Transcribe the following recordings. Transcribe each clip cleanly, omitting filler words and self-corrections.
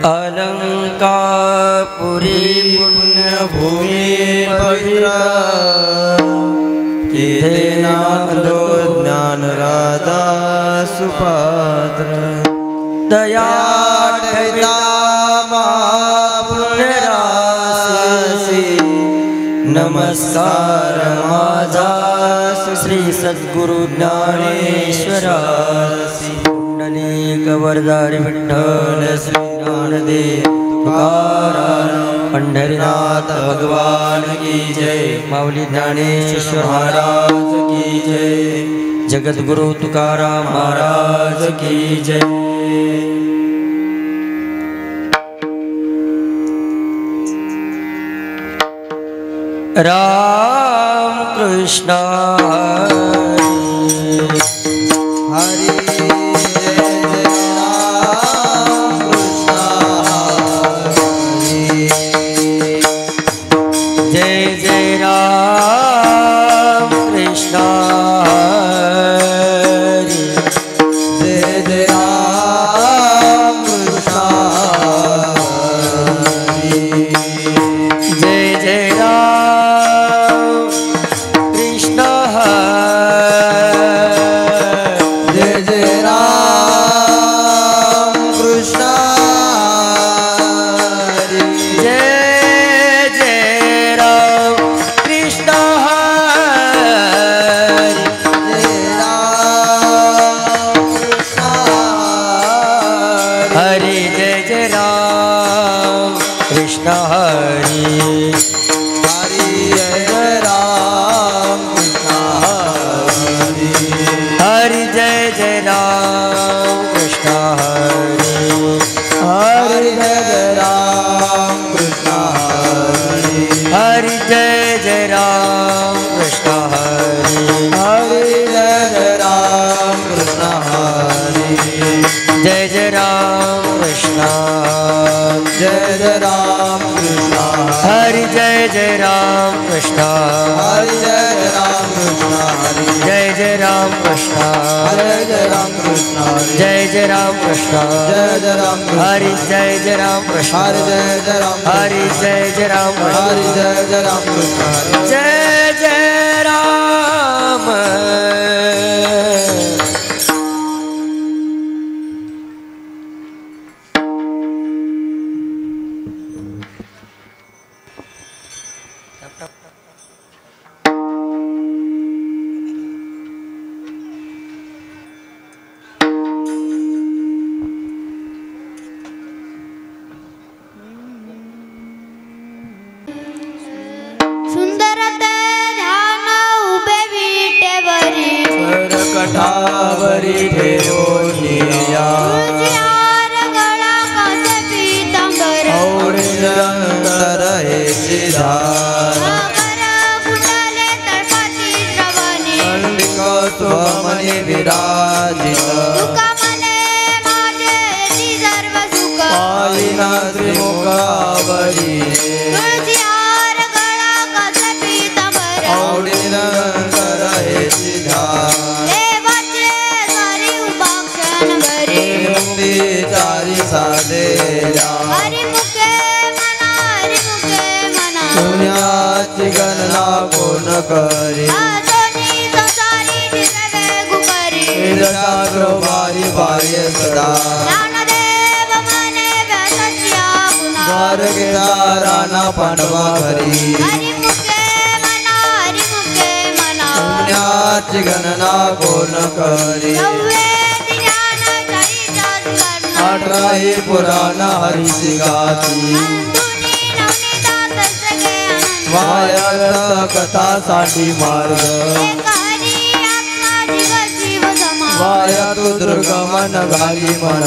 अलंकापुरी पुण्यभूमी पवित्र तिथे नांदो ज्ञानराधा सुपात्र दया ठेता महापुण्यराशी नमस्कार माझा श्री सद्गुरु ज्ञानेश्वरासी पुंडलिक वरदारी विठ्ठल श्री ज्ञानदेव तुकाराम पंढरीनाथ भगवान की जय माऊली ज्ञानेश्वर महाराज की जय जगद्गुरु तुकाराम महाराज की जय। राम कृष्ण हरि हरि जय जय राम कृष्ण हरि जय जय राम हरि जय जय राम हरि जय जय राम कृष्ण जय जय राम। कथा साठी मार्ग वाया तू दुर्गमन घाली म्हण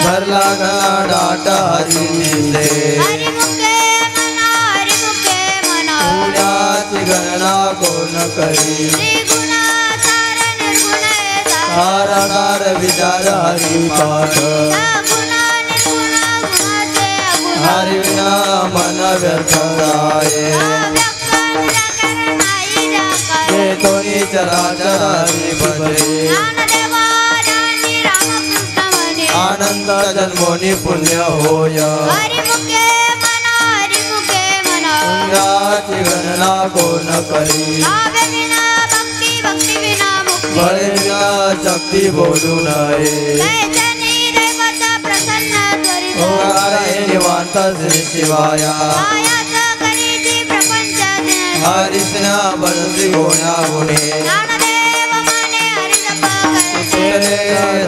भरला गला डाट हरी पुण्याची गणना कोण करी हाराकार विचार हरी पाठ हरि विना मन व्यर्थ राये चराचर हरि भजे अनंत जन्मोनी पुण्य होय हरिमुखे म्हणा हरिमुखे म्हणा पुण्याची गणना कोण करी भावे विना भक्ती भक्ती विना मुक्ती बळे विना शक्ती बोलू नये दैजनी दैवत प्रसन्न त्वरित ओंकार हे निवांत श्री शिवाया मायाच करीती प्रपंच दिन हरिस्ना बदली होण्या गुणे ज्ञानदेव माने हरिजप करते तेरे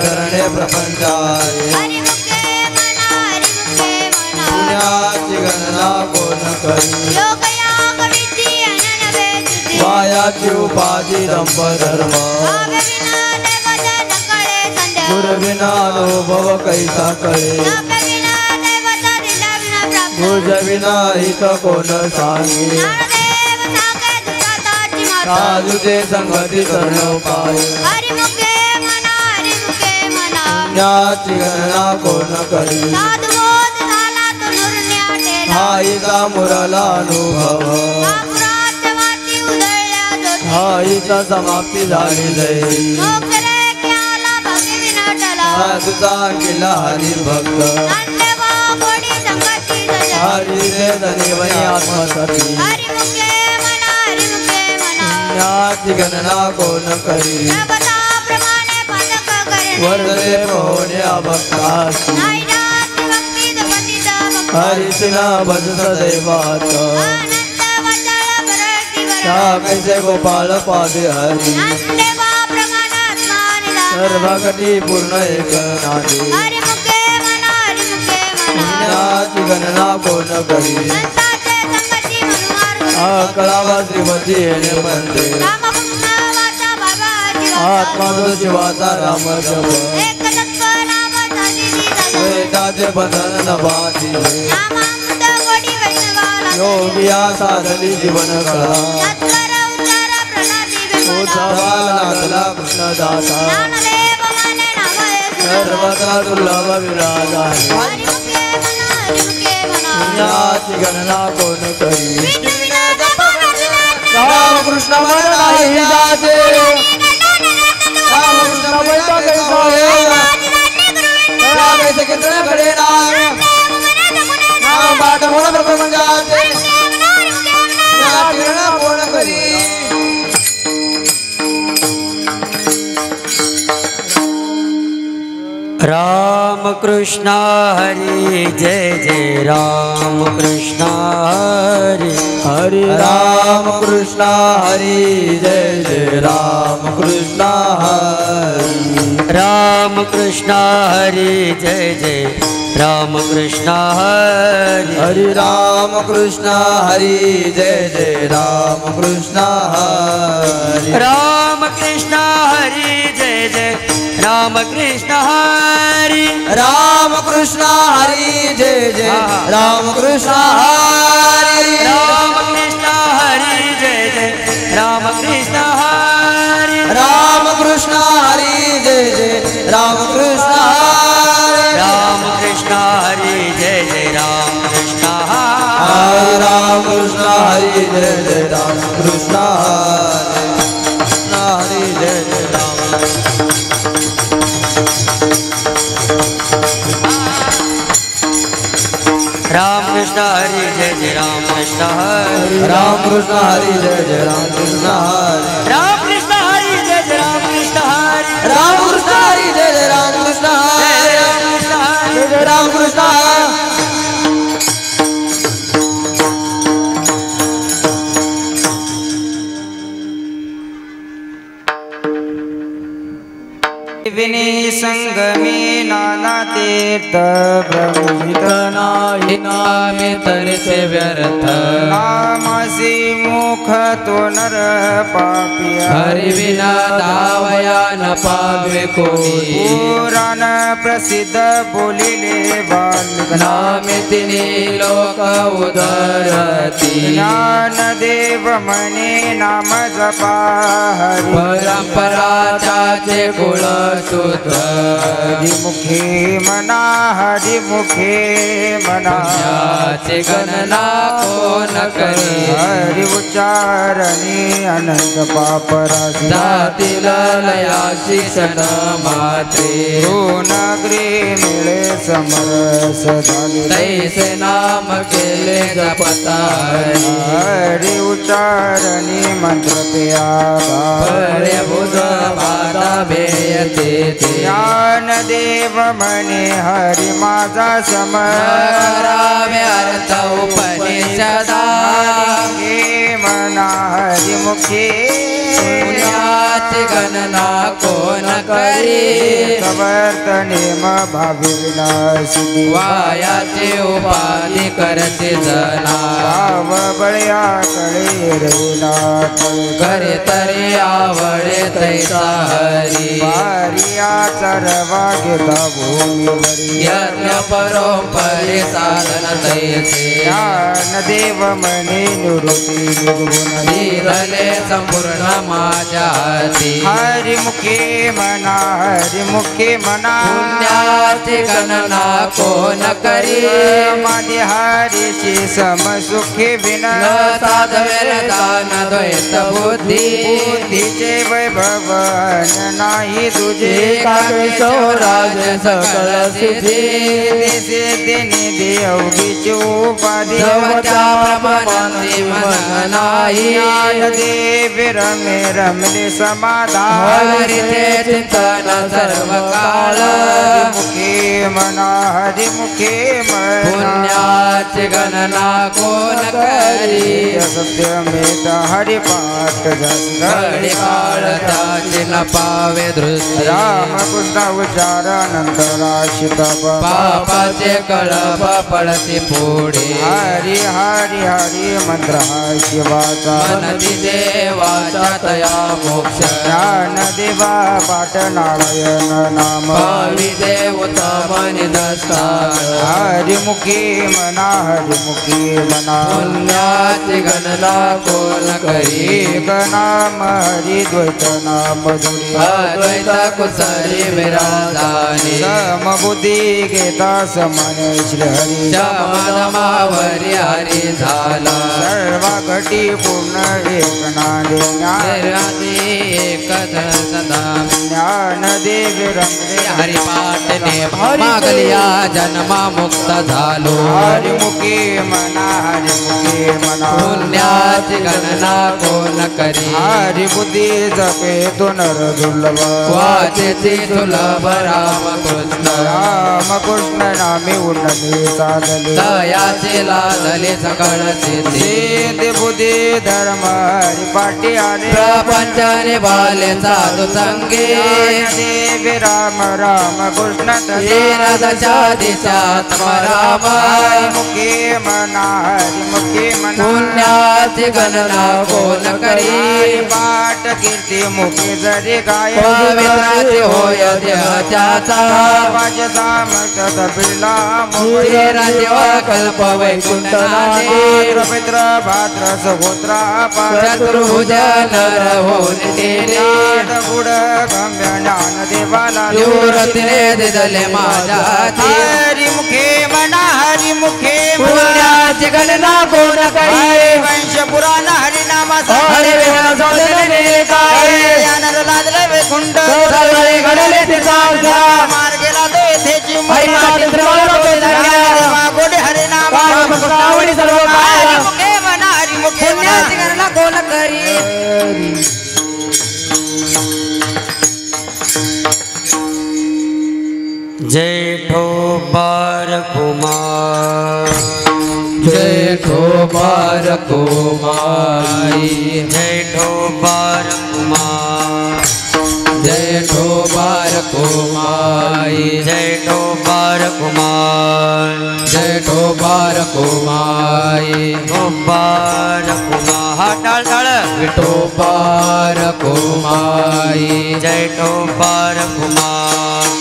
धरणे प्रपंचाय हरिमुखे म्हणा हरिमुखे म्हणा पुण्याची गणना कोण करी योग याग विधी अननवेद मायाची उपाधी दंभ धर्म भावे विना दैवत नकळे संध्या गुरुविना अनुभव कैसा कळे जप विना दैवत दिला विना प्राप्त गुज विना हित कोण सांगे ज्ञानदेव सागे दुःखाताची माता साधुते संगती करण पाय हरिमुखे म्हणा हरिमुखे म्हणा पुण्याची गणना कोण करी साधुबोध झाला तो नुरण्या टेला हाईचा मुरला अनुभव महापुराच्या माती उधळल्या ज्योती हाईचा समाप्ती झाली जाई मोक्षरे क्याला भक्ती विनाटला साधुचा केला हरिभक्त नांदेवा गोडी संगती सजा हरी रे धनिवनी आत्मसती हरिमुखे म्हणा हरिमुखे म्हणा पुण्याची गणना कोण करी प्रभताप्रमाणे पादक करेने वर्धले होणे अभक्तास नाही जाती भक्ती पतित भक्त हरिसिना भजत दैवात आनंद वचळ बरळती बरळ त्या कैसे गोपाळ पादे हरी नांदेवा प्रमाणात्मा निदान सर्वकटी पूर्ण एक नादी हरिमुखे म्हणा हरिमुखे म्हणा पुण्याची गणना कोण करी संताचे संगती म्हणून मार्ग अकळावा श्रीमती येणे म्हणते रामभक्त वाचा बाबा जीवा आत्मा जो शिवाचा राम जप एक तत्व नाम साधिती सजा वेदाचे बंधन न बांधिले नामामृत गोडी वैष्णवाला योगिया साधली जीवन कळा सत्वर उच्चार प्रसादी विमला उद्धवा नाथला कृष्णदासा ज्ञानदेव माने नाम येसुरा सर्वत्र दुर्लभ विराजाने हरिमुखे म्हणा हरिमुखे म्हणा पुण्याची गणना कोण करी विष्णू विना जप करण्यात रामकृष्ण मन नाही जाते रामकृष्ण बैठा कैसा कैसे कितने खडे नाम बाट मोड प्रपंच जाते गणना कोण करी राम कृष्ण हरि जय जय राम कृष्ण हरि हरि राम कृष्ण हरि जय जय राम कृष्ण हरि राम कृष्ण हरि जय जय राम कृष्ण हरि हरि राम कृष्ण हरि जय जय राम कृष्ण हरि राम कृष्ण हरि जय जय राम कृष्ण हरि राम कृष्ण हरि जय जय राम कृष्ण हरि राम कृष्ण हरि जय जय राम कृष्ण हरि राम कृष्ण हरि जय जय राम कृष्ण हरि राम कृष्ण हरि जय जय राम कृष्ण हरि राम कृष्ण हरि जय जय राम कृष्ण हरि जय जय राम राम कृष्ण हरि जय जय राम कृष्ण हरि राम कृष्ण हरि जय जय राम कृष्ण हरि राम कृष्ण हरि जय जय राम कृष्ण हरि राम कृष्ण हरि जय जय राम कृष्ण हरि जय जय राम कृष्ण विनी संगमी नाना तीर्थ ब्रह्मित नाही नामे तरीसे व्यर्थ नामसी मुख तो नर पापिया हरि विना दावया न पावे कोणी पुराण प्रसिद्ध बोलिले वाल्मिक नामे तिने लोक उदरती ज्ञानदेव म्हणे नाम जपा हरी परंपराच्या पुण्याचे कुळ शुद्ध हरिमुखे म्हणा हरिमुखे म्हणा पुण्याची गणना कोण करी हरि उच्चारणी अनंत पापराशी जातील लया शिक्षण मात्रे नगरी मिळे समरस झाले तैसे नाम केले जपता हरि उच्चारणी मंत्र बळे बुध बाधा भेयते ज्ञान देव म्हणे हरि माझा करावे अर्थ उपनिषदा हे म्हणा हरिमुखे पुण्याची गणना कोण करी समर्थ नेम भावी विनाशी वायाची उपाधी करते जना भाव बळ्या कळे रविनाथ करे तरी आवडे तैसा हरी वारिया चरवा घेता भूमीवरी यज्ञ परोपरी साधन तैसे ज्ञान देव म्हणे निवृत्ती निर्गुण धीरले संपूर्ण माझ्या हाती हरिमुखे म्हणा हरिमुखे म्हणा पुण्याची गणना कोण करी माझे हरीची समसुखी विन न साधवेल दान द्वैत बुद्धी बुद्धीचे वैभव नाही तुझे कामेश्वराज सकल सिद्धी सिद्धी निधी अवघीची उपाधी त्याप्रमाणे मन नाही देव रमे रमले समाधान हरिते चिंतन सर्व काळ हरिमुखे म्हणा हरिमुखे म्हणा पुण्याची गणना कोण करी सत्यमेत हरिपाठ घडी काळ त्याची न पावे दृष्टी रामकृष्ण उच्चारानंतराशित पापाचे कळप पडते पुढे हरी हरी हरी मंत्र हा शिवाचा मनती देवाच्या तया मोक्ष ज्ञान देवा पाठ नारायण नाम भावी देव उत्तम निदस्तान हरिमुखी म्हणा हरिमुखी म्हणा पुण्याची गणना कोण करी एक नाम हरी द्वैत नाम धुरी अद्वैत कुसरी विराजानी समबुद्धी घेता समान श्री हरी शमदमावरी हरी झाला सर्व घटी पूर्ण एक नादे निरादी एक सदा ज्ञान देव रंगले हरिपाठने मागलिया जन्मा मुक्त झालो हरिमुखी म्हणा हरिमुखी म्हणा पुण्याची गणना कोण करी हरि बुद्धी जपे तो नर दुर्लभ वाचेची सुलभ रामकृष्ण रामकृष्ण नामे उन्नती साधले दयाचे लादले सकळ सिद्धी सिद्ध बुद्धी धर्म हरिपाठी आले प्रपंचाने बाले साधू संगे देव राम राम कृष्ण दशा दिशात्मा राम हरिमुखी म्हणा हरिमुखी म्हणा पुण्याची गणना कोण करी पाठ कीर्ती मुखी जरी गाय पवित्राचे होय देहाच्या माझे सामर्थ तपिला देव कल्प वैकुंठनाथे पवित्र भाद्र सहोत्रा चतुर्भुज नर होऊन टेले गुड गम्य ज्ञान देवाला निवृत्तीने दिदले माझ्या हाती हरिमुखे म्हणा हरिमुखे पुण्याची गणना कोण करी वंश पुराण हरिनामा हरिनाम लादले वैकुंठ सगळे घडले ते सांगा मार्गेला तो येथेची गोडे हरिनामा सर्व हरिमुखे म्हणा हरिमुखे पुण्याची गणना कोण करी जेठो बार कुमार जेठो बार कुमारी जेठो बार कुमार जेठो बार कुमारी जेठो बार कुमार जेठो बार कुमारी बार कुमार हा टाळ टाळ विठो बार कुमारी जेठो बार कुमार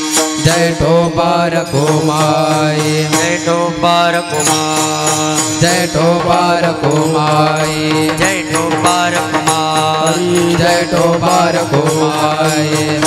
जेठो बार कुमारी जेठो बार कुमार जेठो बार कुमारी जेठो बार कुमार जेठो बार कुमारी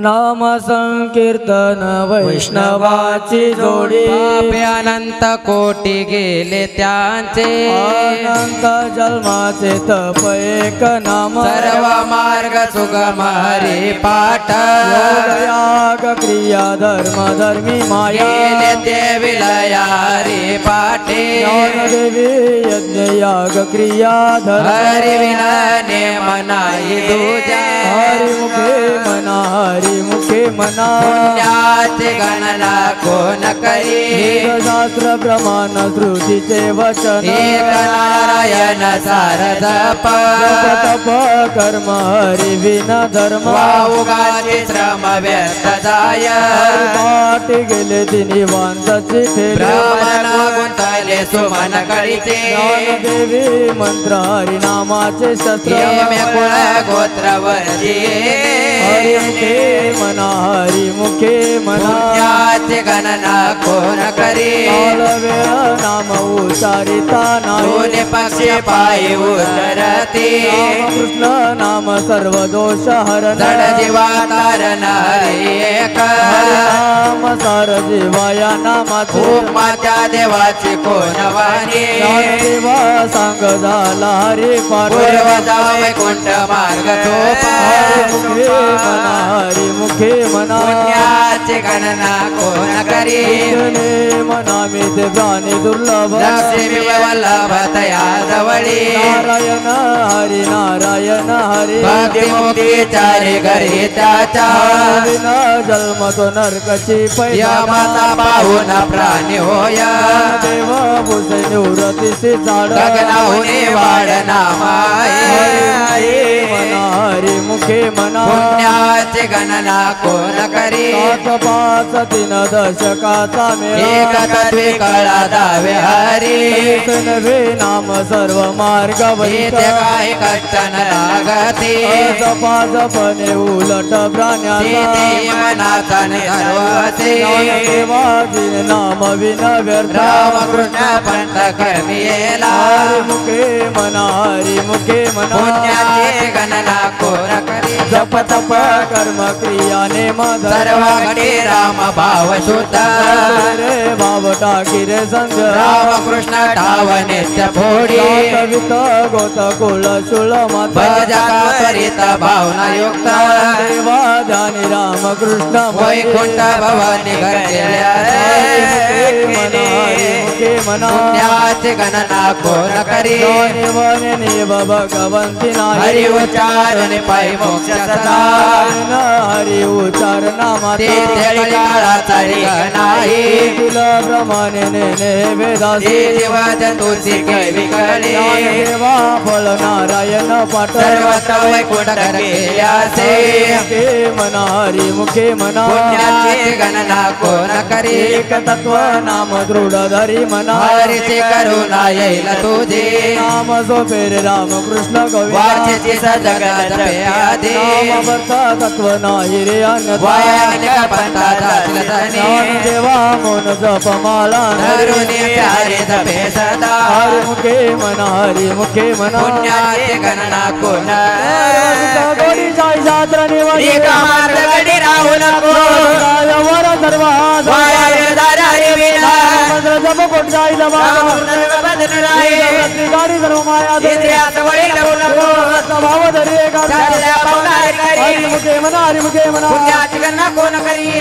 नाम संकीर्तन वैष्णवाची जोडी अनंत कोटी गेले त्यांचे अनंत जन्माचे तप एक नाम सर्व मार्ग सुगम हरी पाठ याग क्रिया धर्म धर्मी माया गेले ते विलया हरी पाठे देवी यज्ञ याग क्रिया धर्म हरी विनाने मनाई तुझ्या हरी मुखे मना हरी मुखे मना पुण्याचे गणना कोण करी शास्त्र प्रमाण श्रुतीचे वचन एक नारायण सारद तप कर्म हरी विन धर्म वाऊगाचे श्रम व्यर्थ जाय पाठ गेले तिन्ही वांचाची ब्राह्मण गुंतले सुमन कळीचे देवी मंत्र हरिनामाचे शस्त्र कुळ गोत्र वर्जी हरी मुखे मना हरी मुखे मना पुण्याचे गणना कोण करी वेळ नाम उच्चारिता नाही दोन्ही पक्षी पायी उतरती कृष्ण नाम सर्व दोष हरण जड जीवा तारण हरी एक नाम सार जीवाया नामाचे उपमाच्या देवाची कोण वाणी देवा सांग झाला हरी पार पूर्वजा वैकुंठ मार्ग तो मुखे मना हरी मुखे मना पुण्याची गणना कोण करी मना मी ते प्राणी दुर्लभ लक्ष्मी वल्लभ तया जवळी नारायण हरी नारायण हरी भक्ती मुक्ती चारी घरी त्याच्या विन जन्म तो नरकची यमाचा पाहून प्राणी होया देव भुसे निवृत्तीशी झाड गगनाहुनी वाढ नामाये मना हरी मुखे मना पुण्याची गणना कोण करी सात पाच तीन दशकाचा मेळा एक तत्वे कळा दावे हरी नवे नाम सर्व मार्ग इथे काही कष्ट न लागती जपा जपणे उलट प्राण्याचा मनाचा सर्वते देवाजी नाम विन व्यर्थ रामकृष्ण पंत कर्मियेला हरी मुखे मना हरी मुखे मना पुण्याची गणना कोण करी जप तप कर्म क्रियाने मद सर्व घटी राम भाव शुद्ध रे भाव टाकी रे संग रामकृष्ण ठाव नित्य फोडी कवित गोत कुल शुल मत भजका त्वरित भावना युक्त देवा ध्यानी राम कृष्ण वैकुंठ भवानी घडलेल्या मना हरी मुखे मना पुण्याची गणना कोण करी वने निव भगवंती नाही हरी उच्चारण पायी मोक्ष सदा हरी उच्चार नामा ते काळाचा नाही तुला प्रमाणे नेने वेदासी जीवात तुझी विकळी देवा फळ नारायण पाठ सर्वत्र वैकुंठ गेल्यासे मुखे मना हरी मुखे मना पुण्याची गणना कोण करी एक तत्व नाम दृढ धरी मना हरीची करुणा येईल तुझी नाम सोपेरे राम कृष्ण गोविंद वाचेची जगत आधी नाम वर्त तत्व नाही रे अन्यथा वाया पंथाचा ज्ञान देवा मोन जप माला धरुणी प्यारे जपे सदा हरी मुखे मना हरी मुखे मना पुण्याची गणना कोण गोडी जाय जात्र निवडी एका मार्ग गडी राहू नको वर सर्व वाया निर्धारारी विना जप कोट जाय बदन राही गाडी सर्व माया इंद्रियात वळी लागू नको भाव धरी एका चालल्या पावलारी करी. हरी मुखे मना हरी मुखे मना पुण्याची गणना कोण करी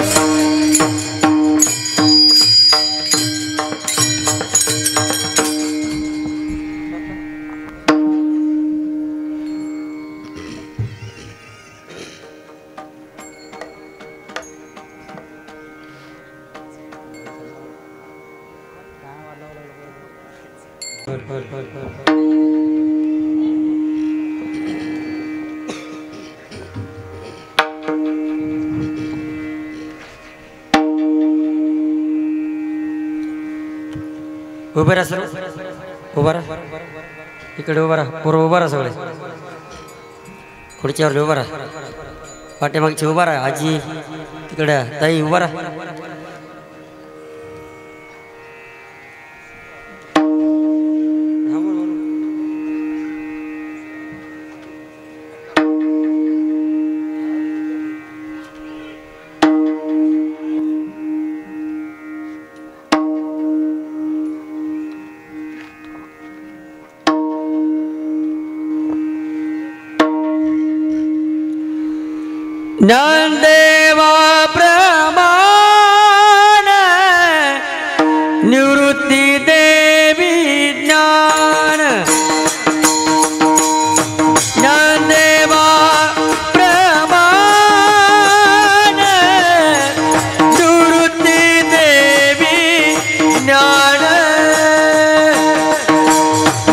उभं राहा सर उभा राहा इकडे उभा राहा पूर्व उभा राहा सगळे खुर्चीवर उभा राहा पाठीमागची उभा राहा आजी तिकडे ताई उभा राहा ज्ञानदेवा प्रमाण निवृत्ती देवी ज्ञान ज्ञानदेवा प्रमाण निवृत्ती देवी ज्ञान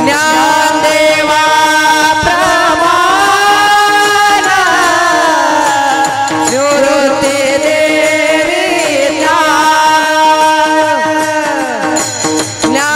ज्ञानदेवा ज्ञान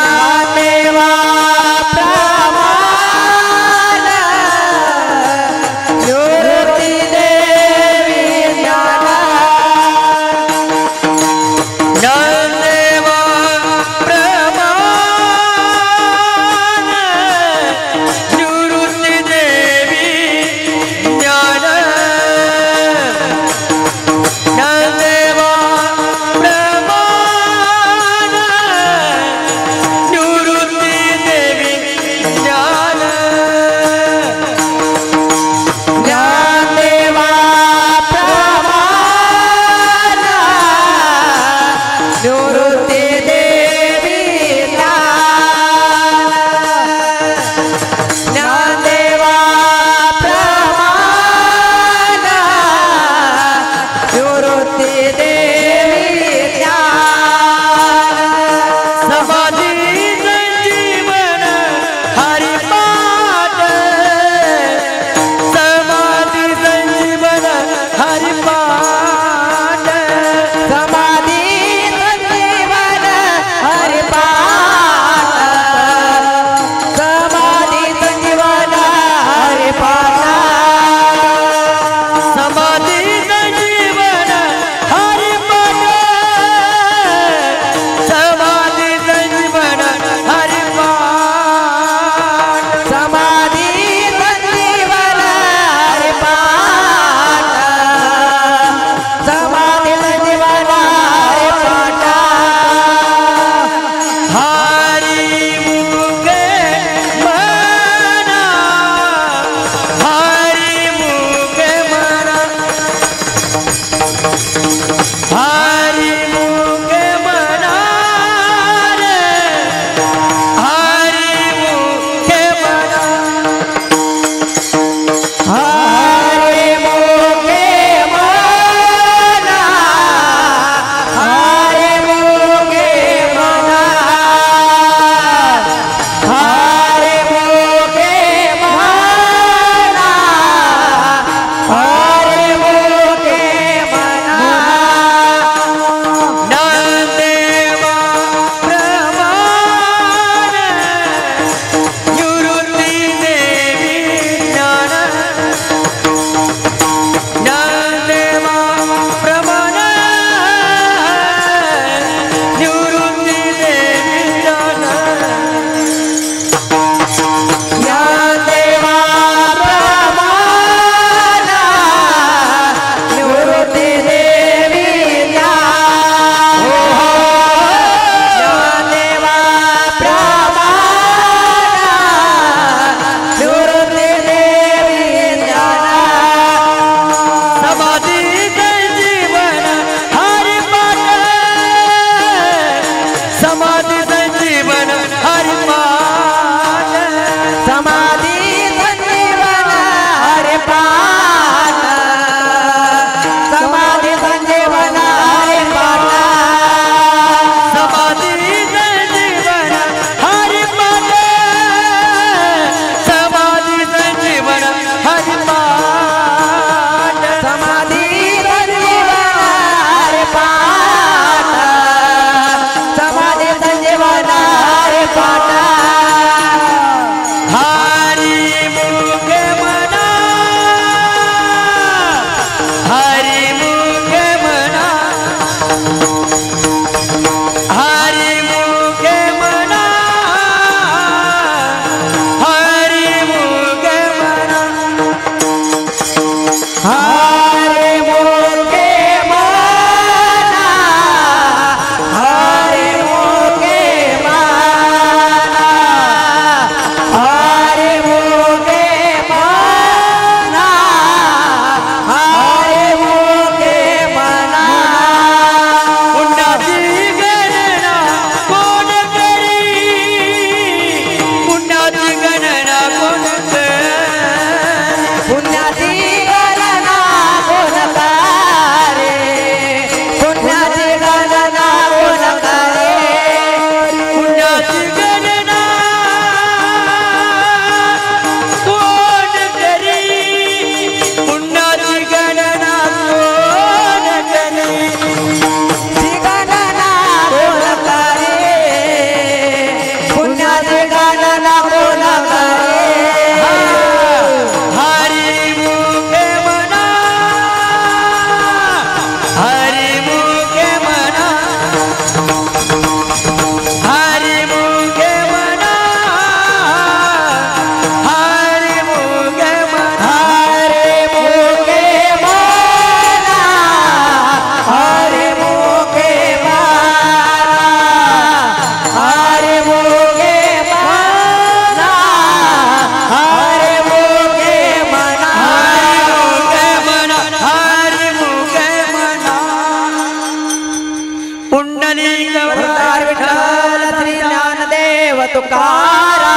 तुकारा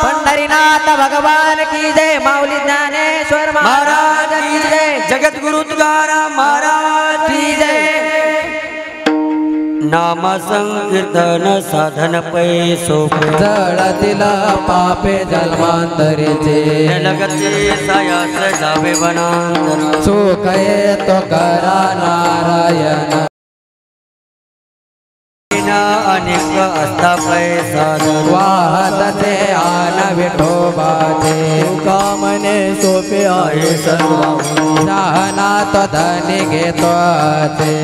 पंढरीनाथ भगवान की जय माऊली ज्ञानेश्वर महाराज की जय जगद्गुरु तुकाराम महाराज की जय नाम संकीर्तन साधन पैसो जळतील पापे जन्मांतरीचे लगते सायास जावे वनांतर सुख येतो करा नारायण अनेक असता पैसा वाहतचे आन विठोबाचे कामने सोपे आहे सर्व सहना तो धनी घेतो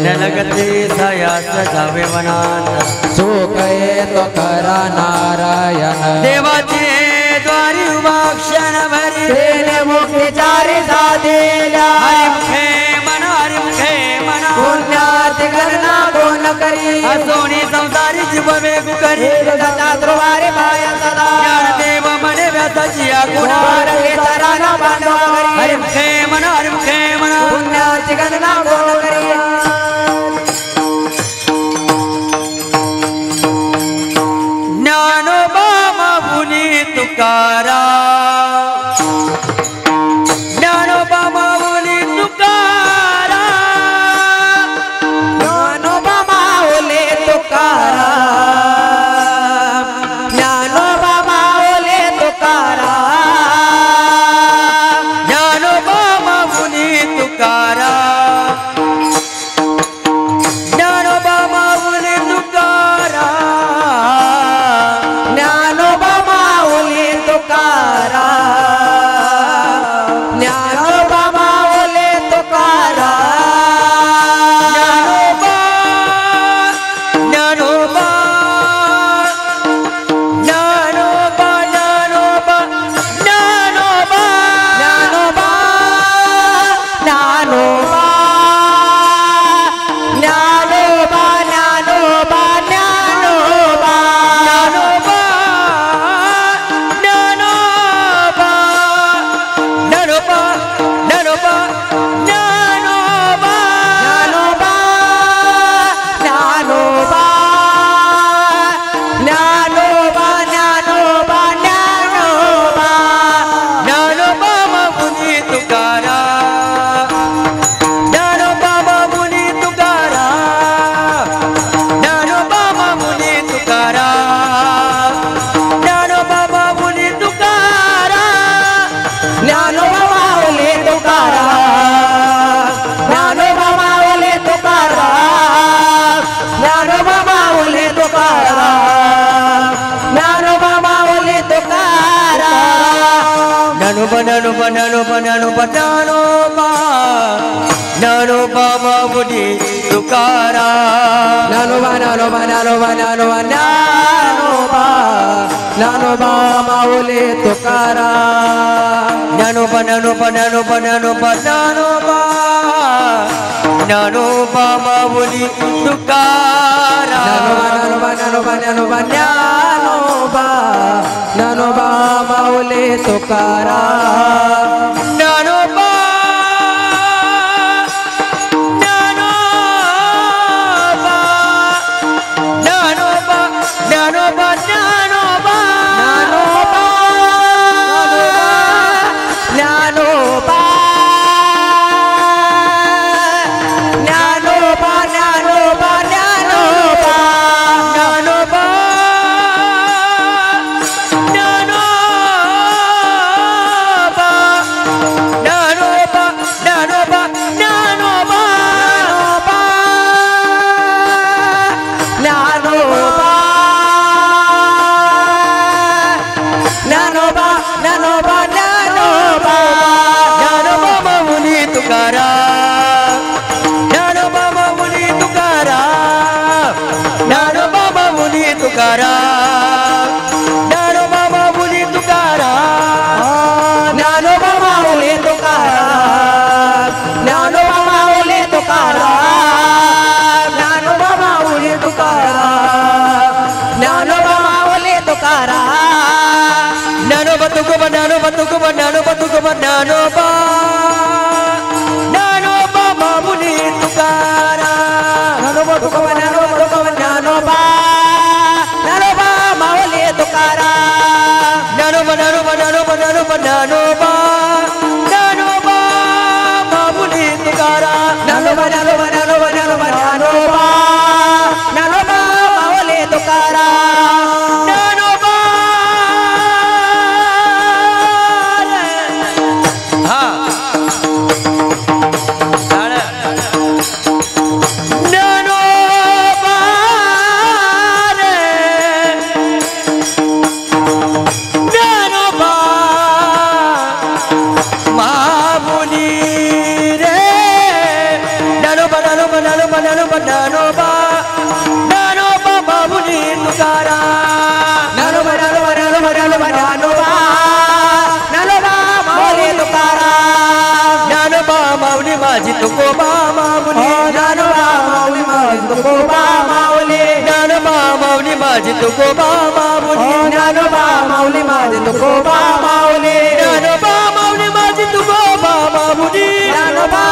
लगते सायास जावे वनांतर सुख येतो करा नारायण देवाचे द्वारी उभा क्षण भरी तेने मुक्तीचारी साधेल्या हरिमुखे मना पुण्यात गणना कोण करी सोनी संसारी जीववे गुकरी ध्रुवारी माया सदा देव मने व्यासाची आगुणा हरिमुखे मना पुण्याची गणना कोण करी ज्ञानोबा माऊली तुकारा ज्ञानोबा माऊली तुकारा ज्ञानोबा माऊली तुकारा ज्ञानोबा माऊली तुकारा ज्ञानोबा माऊली तुकारा ज्ञानोबा माऊली तुकारा ज्ञानोबा माऊली तुकारा ज्ञानोबा माऊली तुकारा ज्ञानोबा ज्ञानोबा ज्ञानोबा ज्ञानोबा ज्ञानोबा ज्ञानोबा ज्ञानोबा ज्ञानोबा ज्ञानोबा ज्ञानोबा ज्ञानोबा माऊली तुकारा ज्ञानोबा ज्ञानोबा ज्ञानोबा ज्ञानोबा ज्ञानोबा ज्ञानोबा माऊली तुकारा ज्ञानोबा ज्ञानोबा ज्ञानोबा ज्ञानोबा ज्ञानोबा ज्ञानोबा माऊली तुकारा ज्ञानोबा ज्ञानोबा ज्ञानोबा ज्ञानोबा ज्ञानोबा माऊली तुकारा ज्ञानोबा ज्ञानोबा ज्ञानोबा ज्ञानोबा ज्ञानोबा ज्ञानोबा ज्ञानोबा ज्ञानोबा ज्ञानोबा ज्ञानोबा माऊली तुकारा ज्ञानोबा ज्ञानोबा ज्ञानोबा माऊली तुकाराम ज्ञानोबा ज्ञानोबा ज्ञानोबा ज्ञानोबा ज्ञानोबा ज्ञानोबा माऊली तुकाराम ज्ञानोबा हा ज्ञानोबा रे ज्ञानोबा माऊली रे ज्ञानोबा ज्ञानोबा ज्ञानोबा ज्ञानोबा ज्ञानोबा ज्ञानोबा माऊली तुकाराम ज्ञानोबा ज्ञानोबा ज्ञानोबा ज्ञानोबा ज्ञानोबा ज्ञानोबा माऊली तुकाराम ज्ञानोबा माऊली माझी तुकोबा माऊली ज्ञानोबा माऊली माझी तुकोबा माऊली ज्ञानोबा माऊली माझी तुकोबा माऊली ज्ञानोबा माऊली माझी तुकोबा माऊली ज्ञानोबा माऊली माझी तुकोबा माऊली ज्ञानोबा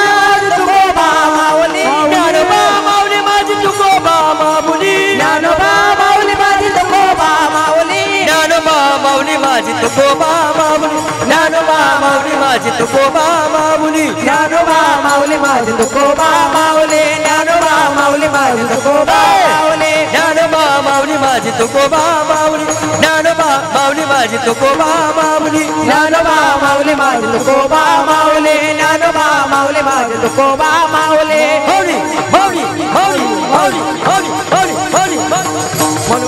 माझी तुकोबा माऊली ज्ञानोबा माऊली माझी तुकोबा माऊली ज्ञानोबा माऊली माझी तुकोबा माऊली ज्ञानोबा माऊली माझी तुकोबा माऊली ज्ञानोबा माऊली माझी तुकोबा माऊली ज्ञानोबा माऊली माझी तुकोबा माऊली ज्ञानोबा माऊली माझी तुकोबा माऊली ज्ञानोबा माऊली माझी तुकोबा माऊली ज्ञानोबा माऊली माझी तुकोबा माऊली ज्ञानोबा माऊली माझी तुकोबा माऊली ज्ञानोबा माऊली माझी तुकोबा माऊली माऊली माऊली माऊली माऊली माऊली माऊली माऊली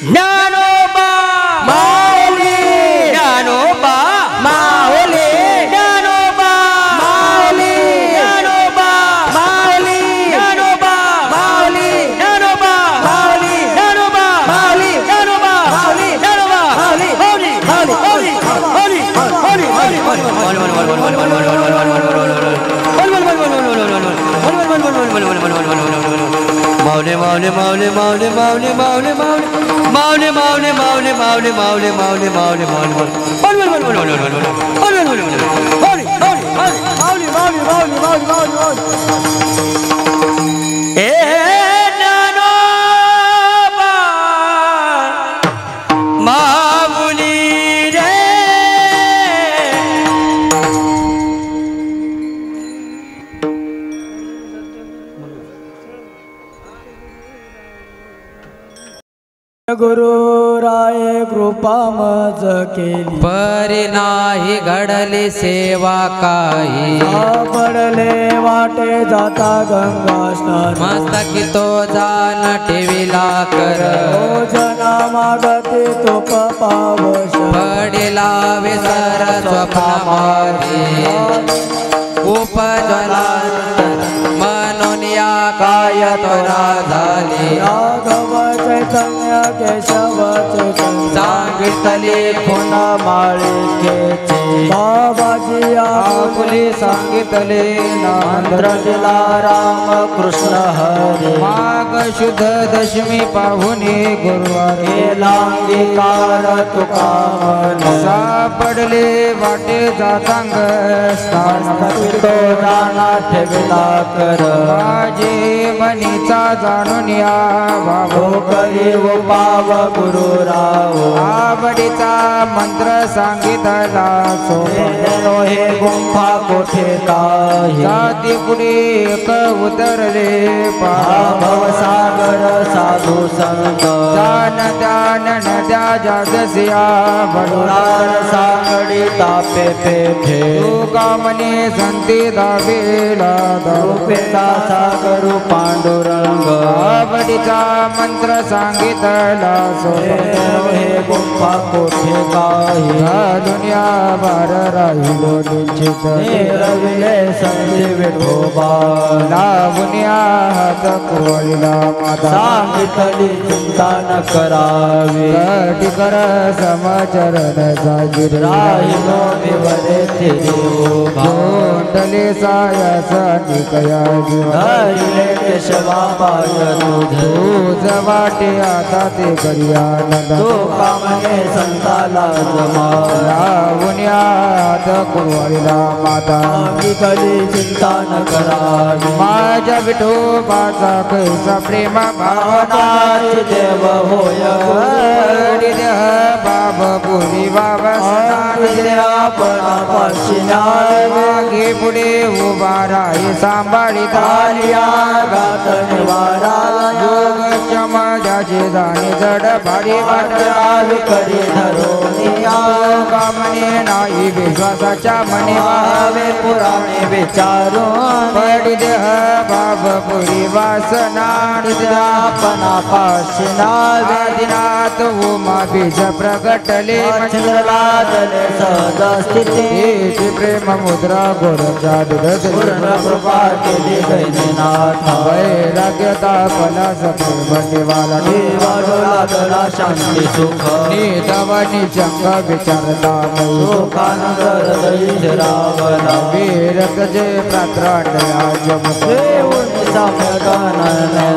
ज्ञानोबा माऊली ज्ञानोबा माऊली ज्ञानोबा माऊली ज्ञानोबा माऊली ज्ञानोबा माऊली ज्ञानोबा माऊली ज्ञानोबा माऊली ज्ञानोबा माऊली ज्ञानोबा माऊली माऊली माऊली माऊली माऊली माऊली माऊली माऊली माऊली माऊली माऊली माऊली माऊली माऊली माऊली माऊली माऊली रे गुरु राय कृपा मज केली परी नाही घडली सेवा काही पडले वाटे जाता गंगा स्नान मस्तकी तो जाण ठेविला कर जना मागते तो पावश पडिला विसर स्वप्नामध्ये उपजला म्हणून या काय त्वरा झाली राघव चैतन्य केशव चैतन्य सांगितले पुन्हा माळिकेचे बाबाजी आपुले सांगितले मंत्र दिला राम कृष्ण हरे माघ शुद्ध दशमी पाहुणे गुरुवार लांगीकार तुका सापडले वाटे जातांग स्थान तो जाना ठेविला कर माझे मनीचा जाणून या बाबो करी व पाव गुरु राव आवडीचा मंत्र सांगितला सो हे गुंफा कोठे काही जाती पुढे एक उतरले भवसागर साधू संत जान ध्यान नद्या जागसिया बडुरार सागडी तापे पेठे कामने संती दावेला रूपेचा सागरू पांडुरंग आवडीचा मंत्र सांगितला सो हे गुंफा कोठे काही दुनिया बार राही निश्चित निरविले संधी विठोबा लावण्या हात कोळीला माता सांगितली चिंता न करावी कटी कर समचरण साजिर राहिलो विवरे तेरी गोंडले सायास निकया जीव धरिले केशवा पाय तूच वाटे आता ते करिया नंद तो कामने संताला जमा लावण्या हात कोळीला माता सांगितली चिंता न करावी माझ्या विठोबाचा कैसा प्रेम भावना नाथ देव होय हरिदेह बाब पुरी बाबा आपण पाशिना मागे पुढे उभा राही सांभाळी आलिया गात निवारा योग समाजाचे जाणे जड भारी वाटणार करी धरोनिया कामने नाही विश्वासाच्या मने भावे पुराणे विचारून पडी देह बाब पुरी वासना आपणा पाशिना आदिनाथ उमा बीज प्रगटले चंद्रलादले सहज स्थिती हेची प्रेम मुद्रा गोरखा पूर्ण कृपा केली गैनीनाथ वैराग्यता फला सप्रेम निवाला वाढू लागला शांती सुख निधवनी चंग विचारता सुखानंदर दैज रावण वीरक जे प्रात्रांडया जमते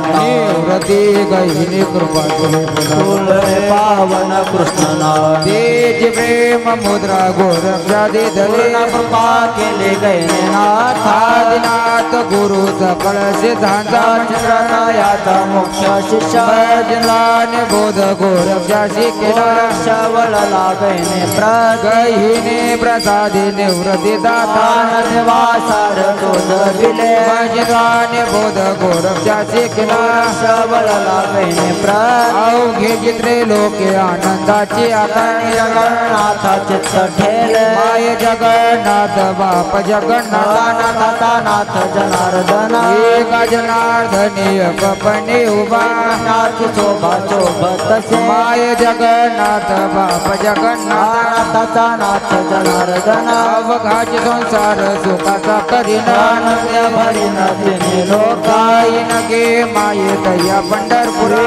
निवृत्ती गहिनी कृपा तुले पावन कृष्णना तेज प्रेम मुद्रा गोरक्षादी धरे कृपा केली गैनीनाथ आदिनाथ गुरु सकळ सिद्धांता चंद्रनायाचा मुख्य शिष्य जनाने बोध गोरक्षाशी केला शवळला गैने गहिने प्रसादी निवृत्ती दाता निवासार शोध दिले जनाने बोध गोरक्षाशी केला शवळला गैने अवघे चित्रे लोके आनंदाची आता जगन्नाथ चित्त ठेले माय जगन्नाथ बाप जगन्नाथ नाथ जनार्दन एक जनार्दनी कपणे उभा नाथ शोभा शोभत माय जगन्नाथ बाप जगन्नाथ नाथ जनार्दन अवघाची संसार सुखाचा करीन आनंद भरी नदिनी लोकाई नगे माये तया पंढरपुरा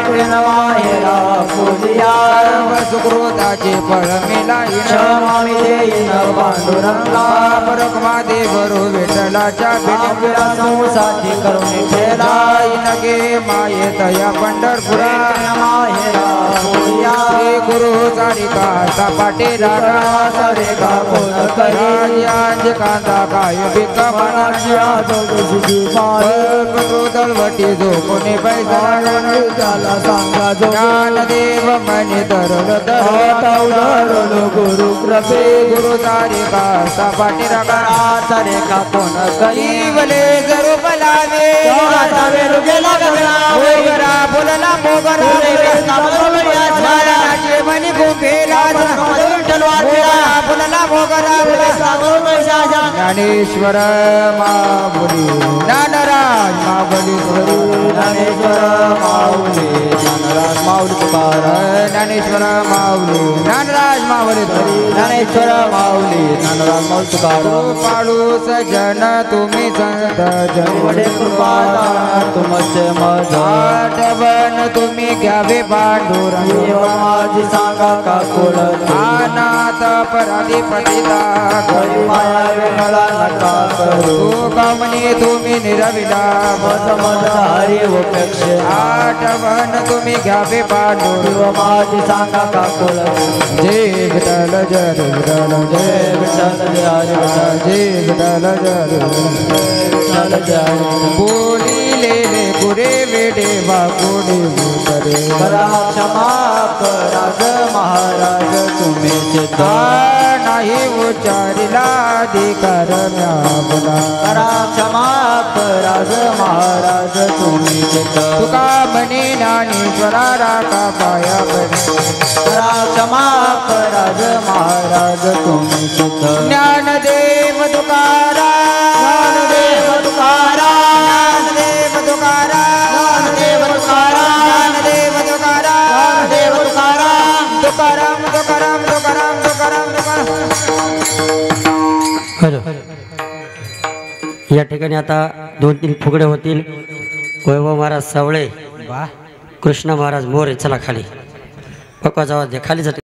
माहेरा पूजिया सर्व सुकृताचे फळ मिळाईन क्षमामी देईन पांडुरंगा परकमा देवरो विठ्ठलाच्या भेटीला साठी करून ठेला नगे माये तया पंढरपुरा माहेरा पूजिया श्री गुरु सारिका सपाटे रागा रे का कोण करी राजांज कांदा काय बिका मनाच्या दलवटी जो कोणी पैसा त्याला सांगा जो ज्ञानदेव मनी धरल धरल गुरु कृपे गुरु सारिका सपाटे रागा रे का कोण करी जीवले जरू बलावे गेला मोगरा बोलला मोगरा मनी गुंफेला बोलला मोगरा ज्ञानेश्वर माऊली ज्ञानराज माऊली ज्ञानेश्वर माऊली ज्ञानराज माऊली तुकाराम ज्ञानेश्वर माऊली ज्ञानराज माऊली ज्ञानेश्वर माऊली ज्ञानराज माऊली तुकाराम पाडू सजन तुम्ही संत वडे कृपा तुमचे मज आठवण तुम्ही घ्यावे पांडुरंग माझी सांगा का कुल अनाथ पराधी पतिता माया वेळा नका करू तू कामनी तुम्ही निरविला मज मज हरी उपेक्षे आठवण तुम्ही घ्यावे पांडुरंग माझी सांगा का कुल जय विठ्ठल जय विठ्ठल जय विठ्ठल जय हरी विठ्ठल जय विठ्ठल जय विठ्ठल जय हरी विठ्ठल बोलिले पुरे वेडे वाकोडे भूतरे करा क्षमा करा ग महाराज तुम्ही चित्त नाही उच्चारिला अधिकार म्याबला करा क्षमा करा ग महाराज तुम्ही चित्त तुका म्हणे ज्ञानेश्वरा राखा पाया पडे करा क्षमा करा ग महाराज तुम्ही चित्त ज्ञानदेव तुकारा ज्ञानदेव तुकाराम ज्ञानदेव तुकारा ज्ञानदेव तुकाराम ज्ञानदेव तुकारा ज्ञानदेव तुकाराम तुकाराम तुकाराम तुकाराम तुकाराम तुकाराम हॅलो या ठिकाणी आता 2-3 फुगडे होतील. वैभव महाराज सावळे, कृष्ण महाराज मोरे. चला खाली पक्का जावा दे खाली जाते.